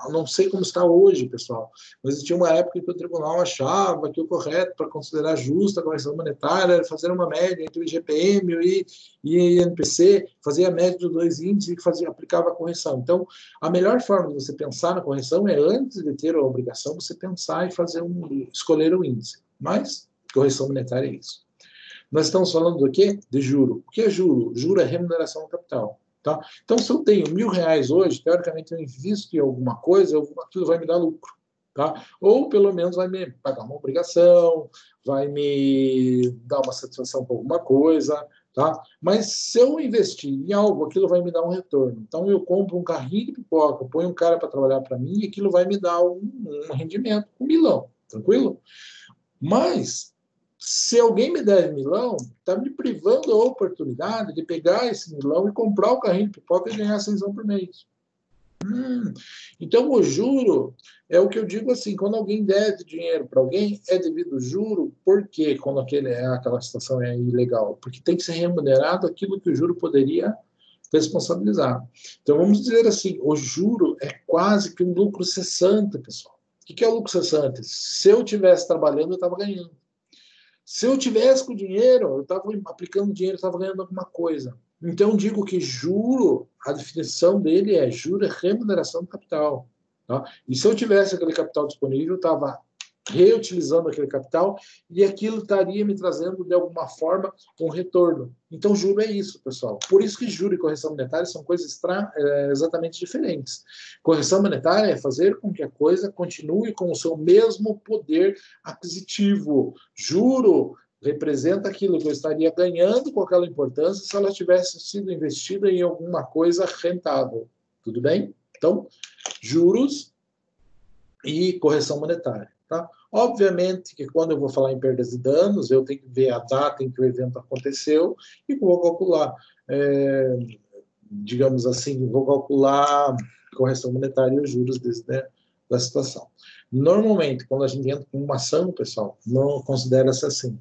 não sei como está hoje, pessoal, mas tinha uma época que o tribunal achava que o correto para considerar justa a correção monetária era fazer uma média entre o IGPM e INPC, fazia a média dos 2 índices e aplicava a correção. Então, a melhor forma de você pensar na correção é, antes de ter a obrigação, você pensar e escolher o índice. Mas, correção monetária é isso. Nós estamos falando do quê? De juro. O que é juro? Juro é remuneração do capital. Tá? Então, se eu tenho R$1.000 hoje, teoricamente eu invisto em alguma coisa, aquilo vai me dar lucro. Tá? Ou, pelo menos, vai me pagar uma obrigação, vai me dar uma satisfação por alguma coisa. Tá? Mas, se eu investir em algo, aquilo vai me dar um retorno. Então, eu compro um carrinho de pipoca, ponho um cara para trabalhar para mim, e aquilo vai me dar um rendimento, um milão. Tranquilo? Mas... se alguém me der milão, está me privando a oportunidade de pegar esse milão e comprar o carrinho de pipoca e ganhar 100 por mês. Então, o juro é o que eu digo assim, quando alguém deve dinheiro para alguém, é devido juro, por quê? Quando aquela situação é ilegal? Porque tem que ser remunerado aquilo que o juro poderia responsabilizar. Então, vamos dizer assim, o juro é quase que um lucro cessante, pessoal. O que é o lucro cessante? Se eu estivesse trabalhando, eu estava ganhando. Se eu tivesse com dinheiro, eu estava aplicando dinheiro, eu estava ganhando alguma coisa. Então, digo que juro, a definição dele é juro é remuneração do capital. Tá? E se eu tivesse aquele capital disponível, eu estava reutilizando aquele capital e aquilo estaria me trazendo, de alguma forma, um retorno. Então, juro é isso, pessoal. Por isso que juro e correção monetária são coisas exatamente diferentes. Correção monetária é fazer com que a coisa continue com o seu mesmo poder aquisitivo. Juro representa aquilo que eu estaria ganhando com aquela importância se ela tivesse sido investida em alguma coisa rentável. Tudo bem? Então, juros e correção monetária. Tá? Obviamente que quando eu vou falar em perdas e danos, eu tenho que ver a data em que o evento aconteceu e vou calcular, digamos assim, vou calcular correção monetária e os juros da situação. Normalmente, quando a gente entra com uma ação, pessoal, não considera-se assim.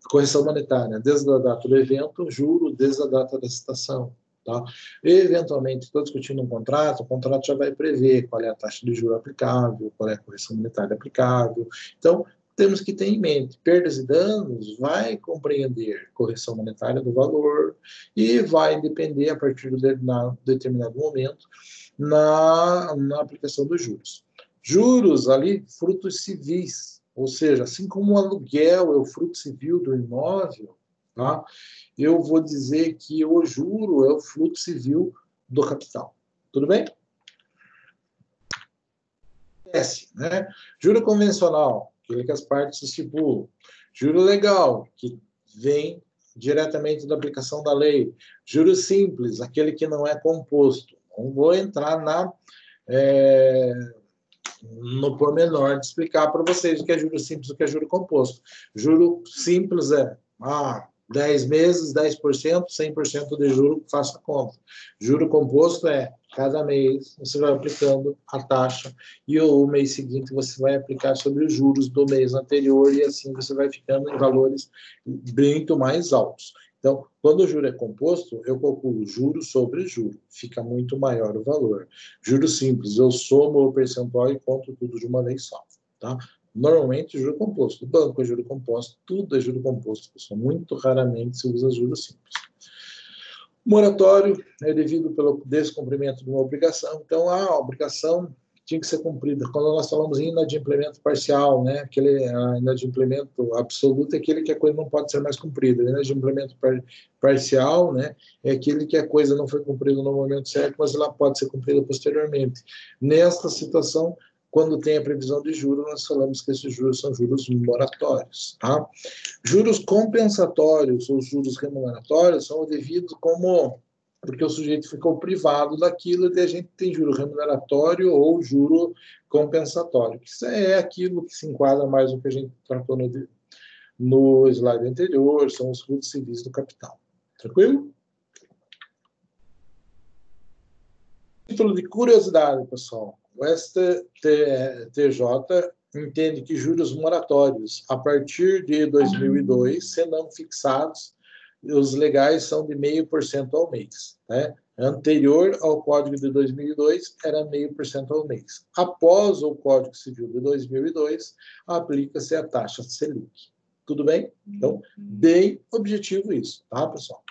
Correção monetária, desde a data do evento, juro desde a data da citação. Tá? Eventualmente, estou discutindo um contrato, o contrato já vai prever qual é a taxa de juros aplicável, qual é a correção monetária aplicável. Então, temos que ter em mente, perdas e danos vai compreender correção monetária do valor e vai depender, a partir de determinado momento, na aplicação dos juros. Juros ali, frutos civis, ou seja, assim como o aluguel é o fruto civil do imóvel, tá? Eu vou dizer que o juro é o fluxo civil do capital. Tudo bem? Né? Juro convencional, aquele que as partes estipulam. Juro legal, que vem diretamente da aplicação da lei. Juro simples, aquele que não é composto. Não vou entrar no pormenor de explicar para vocês o que é juro simples e o que é juro composto. Juro simples é 10 meses, 10%, 100% de juro, faça a conta. Juro composto é, cada mês, você vai aplicando a taxa e o mês seguinte você vai aplicar sobre os juros do mês anterior e assim você vai ficando em valores muito mais altos. Então, quando o juro é composto, eu calculo juro sobre juro. Fica muito maior o valor. Juro simples, eu somo o percentual e conto tudo de uma vez só. Tá? Normalmente, juro composto. Banco é juro composto, tudo é juro composto. Pessoal. Muito raramente se usa juro simples. Moratório é devido pelo descumprimento de uma obrigação. Então, a obrigação tinha que ser cumprida. Quando nós falamos em inadimplemento parcial, né, aquele inadimplemento absoluto é aquele que a coisa não pode ser mais cumprida. O inadimplemento parcial, né, é aquele que a coisa não foi cumprida no momento certo, mas ela pode ser cumprida posteriormente. Nesta situação, quando tem a previsão de juros, nós falamos que esses juros são juros moratórios. Tá? Juros compensatórios ou juros remuneratórios são devidos porque o sujeito ficou privado daquilo e a gente tem juro remuneratório ou juro compensatório. Isso é aquilo que se enquadra mais no que a gente tratou no slide anterior, são os frutos civis do capital. Tranquilo? Título de curiosidade, pessoal. O STJ entende que juros moratórios, a partir de 2002, se não fixados, os legais são de 0,5% ao mês. Né? Anterior ao Código de 2002, era 0,5% ao mês. Após o Código Civil de 2002, aplica-se a taxa Selic. Tudo bem? Então, bem objetivo isso, tá, pessoal?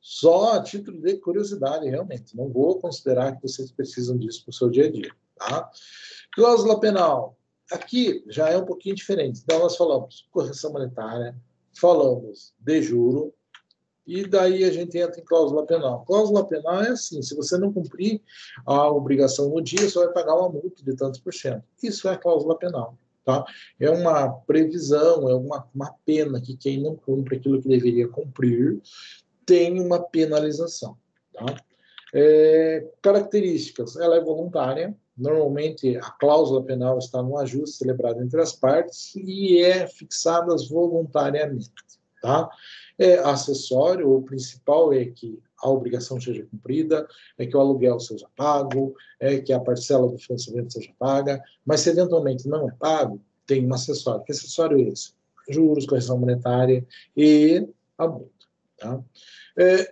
Só a título de curiosidade, realmente. Não vou considerar que vocês precisam disso para o seu dia a dia. Tá? Cláusula penal. Aqui já é um pouquinho diferente. Então, nós falamos correção monetária, falamos de juro, e daí a gente entra em cláusula penal. Cláusula penal é assim, se você não cumprir a obrigação no dia, você vai pagar uma multa de tantos por cento. Isso é a cláusula penal. Tá? É uma previsão, é uma pena que quem não cumpre aquilo que deveria cumprir tem uma penalização. Tá? Características, ela é voluntária, normalmente a cláusula penal está no ajuste celebrado entre as partes e é fixada voluntariamente. Tá? É acessório, o principal é que a obrigação seja cumprida, é que o aluguel seja pago, é que a parcela do financiamento seja paga, mas se eventualmente não é pago, tem um acessório. Que acessório é esse? Juros, correção monetária e a multa. Tá?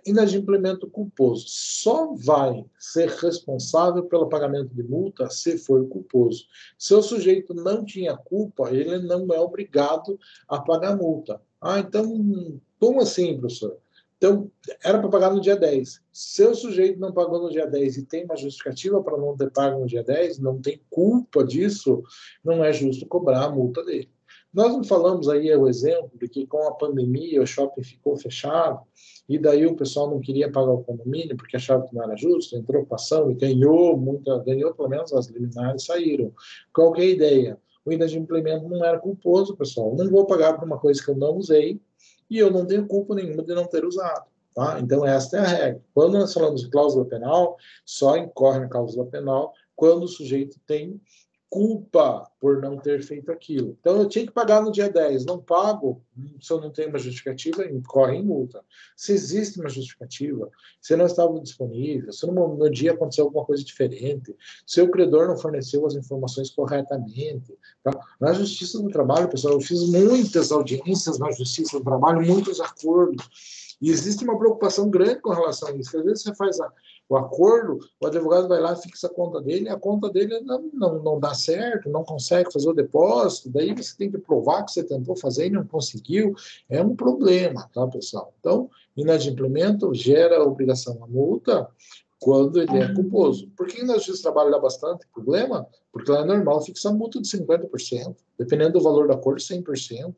Inadimplemento culposo. Só vai ser responsável pelo pagamento de multa se for culposo. Se o sujeito não tinha culpa, ele não é obrigado a pagar multa. Então, como assim, professor? Então, era para pagar no dia 10. Se o sujeito não pagou no dia 10 e tem uma justificativa para não ter pago no dia 10, não tem culpa disso, não é justo cobrar a multa dele. Nós não falamos aí o exemplo de que com a pandemia o shopping ficou fechado e daí o pessoal não queria pagar o condomínio porque achava que não era justo, entrou com ação e ganhou pelo menos as liminares saíram. Qual que é a ideia? O inadimplemento não era culposo, pessoal. Não vou pagar por uma coisa que eu não usei e eu não tenho culpa nenhuma de não ter usado. Tá? Então, esta é a regra. Quando nós falamos de cláusula penal, só incorre na cláusula penal quando o sujeito tem culpa por não ter feito aquilo. Então, eu tinha que pagar no dia 10. Não pago, se eu não tenho uma justificativa, incorre em multa. Se existe uma justificativa, se não estava disponível, se no dia aconteceu alguma coisa diferente, se o credor não forneceu as informações corretamente. Tá? Na Justiça do Trabalho, pessoal, eu fiz muitas audiências na Justiça do Trabalho, muitos acordos. E existe uma preocupação grande com relação a isso. Porque às vezes você faz o acordo, o advogado vai lá e fixa a conta dele, a conta dele não dá certo, não consegue fazer o depósito, daí você tem que provar que você tentou fazer e não conseguiu. É um problema, tá, pessoal? Então, inadimplemento gera obrigação à multa quando ele é culposo. Por que na Justiça do Trabalho dá bastante problema? Porque lá é normal fixar multa de 50%, dependendo do valor do acordo, 100%.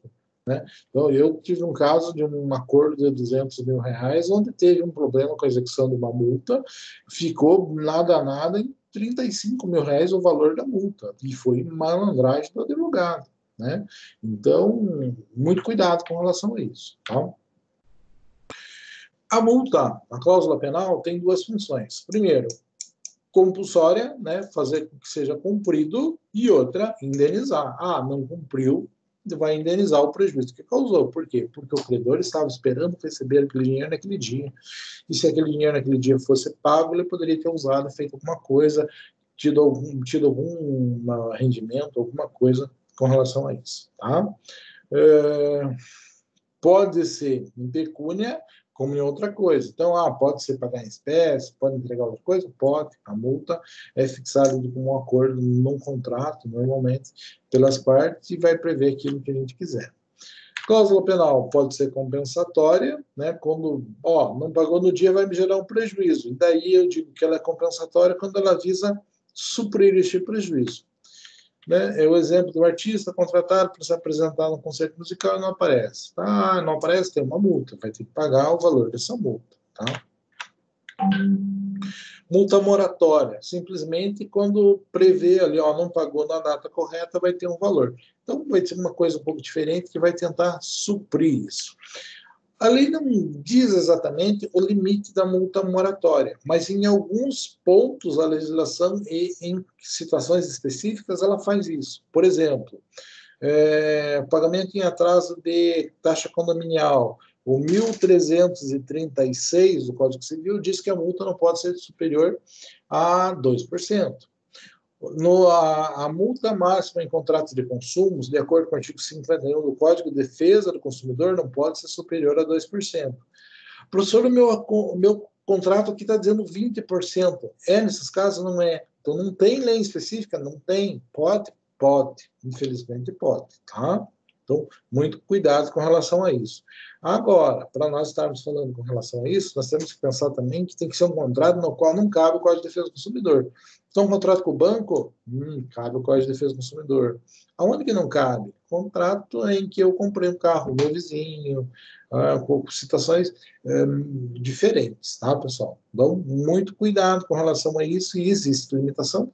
Né? Então, eu tive um caso de um acordo de R$200 mil, onde teve um problema com a execução de uma multa, ficou nada em R$35 mil o valor da multa, e foi malandragem do advogado. Né? Então, muito cuidado com relação a isso. Tá? A multa, a cláusula penal, tem duas funções. Primeiro, compulsória, né, fazer com que seja cumprido, e outra, indenizar. Não cumpriu, vai indenizar o prejuízo que causou. Por quê? Porque o credor estava esperando receber aquele dinheiro naquele dia. E se aquele dinheiro naquele dia fosse pago, ele poderia ter usado, feito alguma coisa, tido algum rendimento, alguma coisa com relação a isso. Tá? Pode ser em pecúnia, como em outra coisa. Então, pode ser pagar em espécie, pode entregar outra coisa? Pode. A multa é fixada com um acordo num contrato, normalmente, pelas partes, e vai prever aquilo que a gente quiser. Cláusula penal pode ser compensatória, né? Quando, não pagou no dia, vai me gerar um prejuízo. E daí eu digo que ela é compensatória quando ela visa suprir este prejuízo. Né? É o exemplo do artista contratado para se apresentar no concerto musical e não aparece. Não aparece, tem uma multa, vai ter que pagar o valor dessa multa. Tá? Multa moratória, simplesmente quando prevê ali, não pagou na data correta, vai ter um valor. Então, vai ser uma coisa um pouco diferente que vai tentar suprir isso. A lei não diz exatamente o limite da multa moratória, mas em alguns pontos a legislação e em situações específicas ela faz isso. Por exemplo, pagamento em atraso de taxa condominial. O 1336 do Código Civil diz que a multa não pode ser superior a 2%. A multa máxima em contratos de consumos, de acordo com o artigo 51 do Código de Defesa do Consumidor, não pode ser superior a 2%. Professor, o meu contrato aqui está dizendo 20%. Nesses casos? Não é. Então, não tem lei específica? Não tem. Pode? Pode. Infelizmente, pode. Tá? Então, muito cuidado com relação a isso. Agora, para nós estarmos falando com relação a isso, nós temos que pensar também que tem que ser um contrato no qual não cabe o Código de Defesa do Consumidor. Então, um contrato com o banco, cabe o Código de Defesa do Consumidor. Aonde que não cabe? Contrato em que eu comprei um carro do meu vizinho, com situações diferentes, tá, pessoal? Então, muito cuidado com relação a isso, e existe limitação,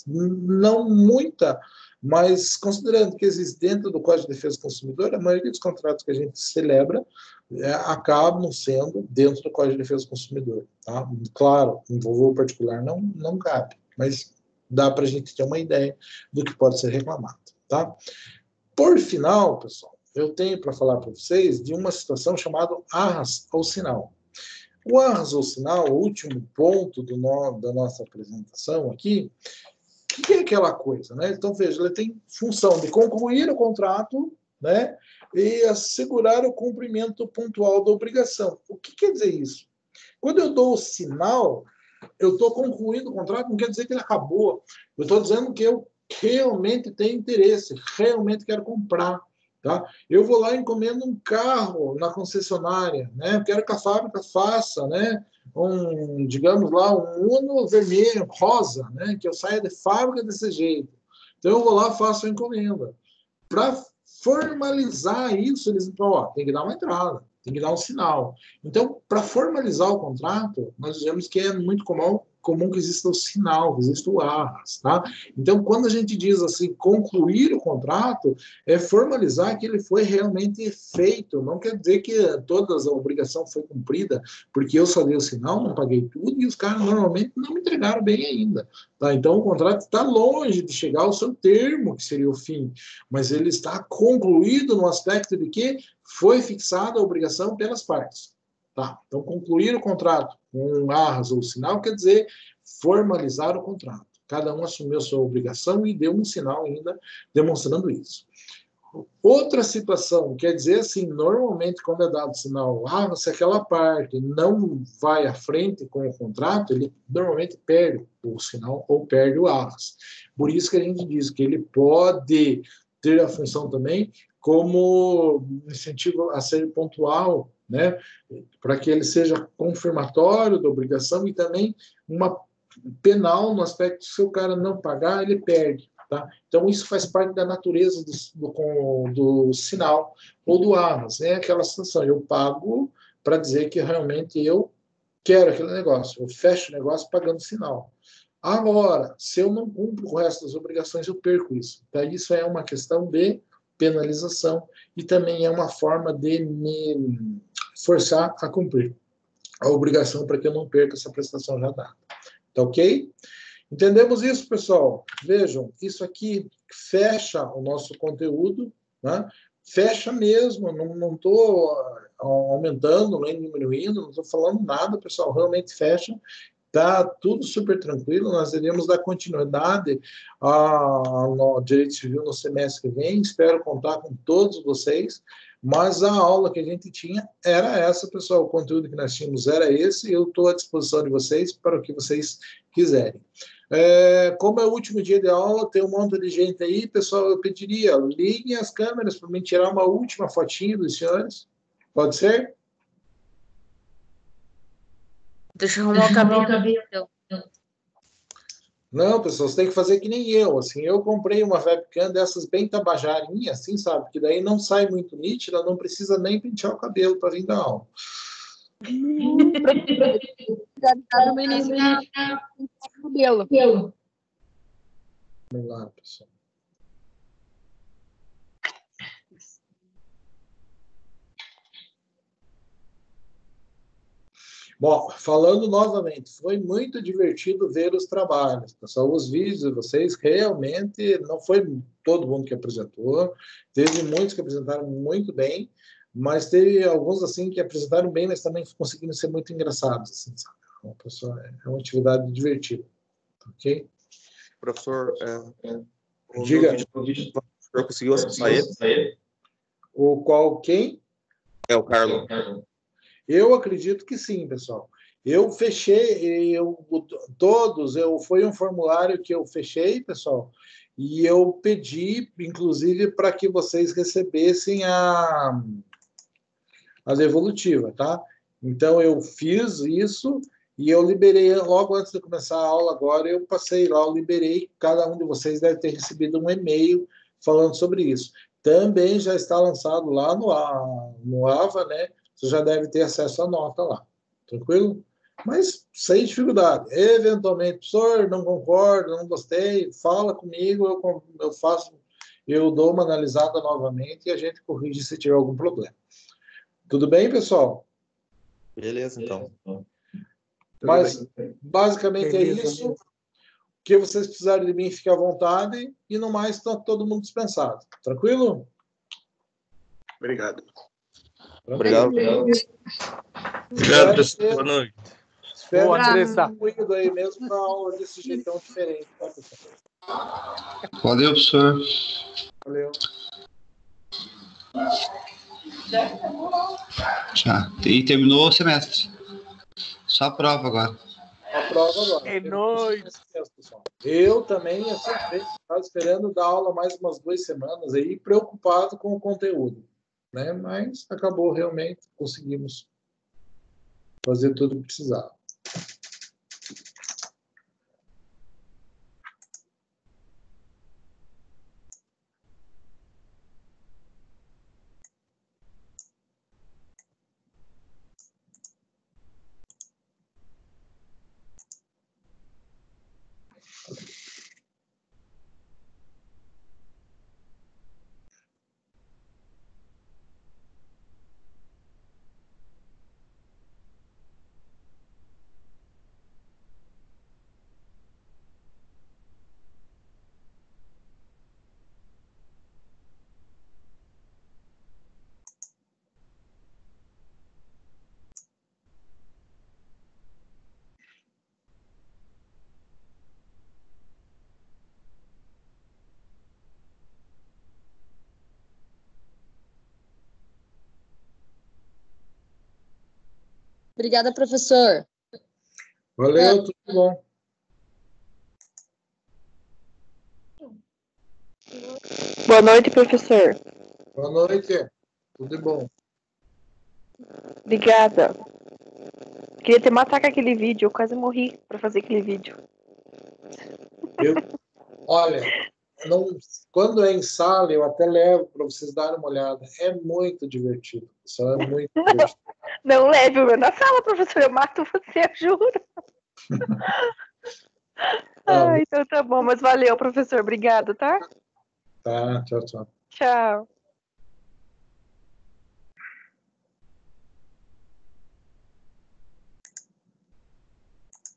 não muita, mas considerando que existe dentro do Código de Defesa do Consumidor, a maioria dos contratos que a gente celebra acabam sendo dentro do Código de Defesa do Consumidor. Tá? Claro, envolver o particular não cabe, mas dá para a gente ter uma ideia do que pode ser reclamado. Tá? Por final, pessoal, eu tenho para falar para vocês de uma situação chamada arras ou sinal. O arras ou sinal, o último ponto da nossa apresentação aqui, o que é aquela coisa, né? Então, veja, ele tem função de concluir o contrato, né, e assegurar o cumprimento pontual da obrigação. O que quer dizer isso? Quando eu dou o sinal, eu estou concluindo o contrato, não quer dizer que ele acabou. Eu estou dizendo que eu realmente tenho interesse, realmente quero comprar. Tá? Eu vou lá e encomendo um carro na concessionária, né? Eu quero que a fábrica faça, né, digamos lá, um Uno vermelho, rosa, né, que eu saia de fábrica desse jeito. Então eu vou lá e faço a encomenda. Para formalizar isso, eles tem que dar uma entrada, tem que dar um sinal. Então, para formalizar o contrato, nós dizemos que é muito comum que exista o sinal, que exista o arras, tá? Então, quando a gente diz assim, concluir o contrato, é formalizar que ele foi realmente feito, não quer dizer que toda a obrigação foi cumprida, porque eu só dei o sinal, não paguei tudo, e os caras normalmente não me entregaram bem ainda, tá? Então, o contrato está longe de chegar ao seu termo, que seria o fim, mas ele está concluído no aspecto de que foi fixada a obrigação pelas partes. Tá. Então, concluir o contrato com um arras ou sinal quer dizer formalizar o contrato. Cada um assumiu a sua obrigação e deu um sinal ainda demonstrando isso. Outra situação, quer dizer assim, normalmente quando é dado sinal arras, se aquela parte não vai à frente com o contrato, ele normalmente perde o sinal ou perde o arras. Por isso que a gente diz que ele pode ter a função também como incentivo a ser pontual, né, para que ele seja confirmatório da obrigação e também uma penal no aspecto se o cara não pagar, ele perde. Tá? Então, isso faz parte da natureza do sinal ou do arras. É aquela situação, eu pago para dizer que realmente eu quero aquele negócio, eu fecho o negócio pagando sinal. Agora, se eu não cumpro o resto das obrigações, eu perco isso. Tá? Isso é uma questão de penalização e também é uma forma de me forçar a cumprir a obrigação para que eu não perca essa prestação já dada. Tá ok? Entendemos isso, pessoal? Vejam, isso aqui fecha o nosso conteúdo, né? Fecha mesmo, não estou aumentando nem diminuindo, não estou falando nada, pessoal, realmente fecha. Tá tudo super tranquilo, nós iremos dar continuidade ao Direito Civil no semestre que vem, espero contar com todos vocês, mas a aula que a gente tinha era essa, pessoal, o conteúdo que nós tínhamos era esse, e eu estou à disposição de vocês para o que vocês quiserem. Como é o último dia de aula, tem um monte de gente aí, pessoal, eu pediria, liguem as câmeras para mim tirar uma última fotinha dos senhores, pode ser? Deixa eu arrumar o cabelo. Não, pessoal, você tem que fazer que nem eu, assim, eu comprei uma webcam dessas bem tabajarinhas, assim, sabe, que daí não sai muito nítida, não precisa nem pentear o cabelo para vir dar aula. No início do cabelo. Vamos lá, pessoal. Bom, falando novamente, foi muito divertido ver os trabalhos, pessoal. Os vídeos de vocês realmente não foi todo mundo que apresentou, teve muitos que apresentaram muito bem, mas teve alguns assim que apresentaram bem, mas também conseguiram ser muito engraçados, assim, sabe? Então, pessoal, é uma atividade divertida, ok? Professor, Diga. O senhor conseguiu acessar ele? O qual quem? É o Carlos. Eu acredito que sim, pessoal. Eu fechei, foi um formulário que eu fechei, pessoal, e eu pedi, inclusive, para que vocês recebessem a devolutiva, tá? Então, eu fiz isso e eu liberei, logo antes de começar a aula agora, eu passei lá, eu liberei, cada um de vocês deve ter recebido um e-mail falando sobre isso. Também já está lançado lá no AVA, né? Você já deve ter acesso à nota lá. Tranquilo? Mas sem dificuldade. Eventualmente, professor, não concordo, não gostei, fala comigo, eu dou uma analisada novamente e a gente corrige se tiver algum problema. Tudo bem, pessoal? Beleza, então. Mas, basicamente, é isso. O que vocês precisarem de mim, fique à vontade. E, no mais, está todo mundo dispensado. Tranquilo? Obrigado. Obrigado. Obrigado, professor. Boa noite. Espero Boa, Andressa. cuido aí mesmo para aula desse jeitão diferente. Tá, pessoal? Valeu, professor. Valeu. Já. E terminou o semestre. Só a prova agora. A prova agora. É nóis. Eu também, assim, estava esperando dar aula mais umas 2 semanas aí, preocupado com o conteúdo, né? Mas acabou realmente, conseguimos fazer tudo o que precisava. Obrigada, professor. Valeu, tudo bom. Boa noite, professor. Boa noite. Tudo bom. Obrigada. Queria te matar com aquele vídeo. Eu quase morri para fazer aquele vídeo. Olha, quando é em sala, eu até levo para vocês darem uma olhada. É muito divertido. Só é muito divertido. Não leve o meu na sala, professor. Eu mato você, eu juro. Então tá bom. Mas valeu, professor. Obrigado, tá? Tá, tchau, tchau. Tchau.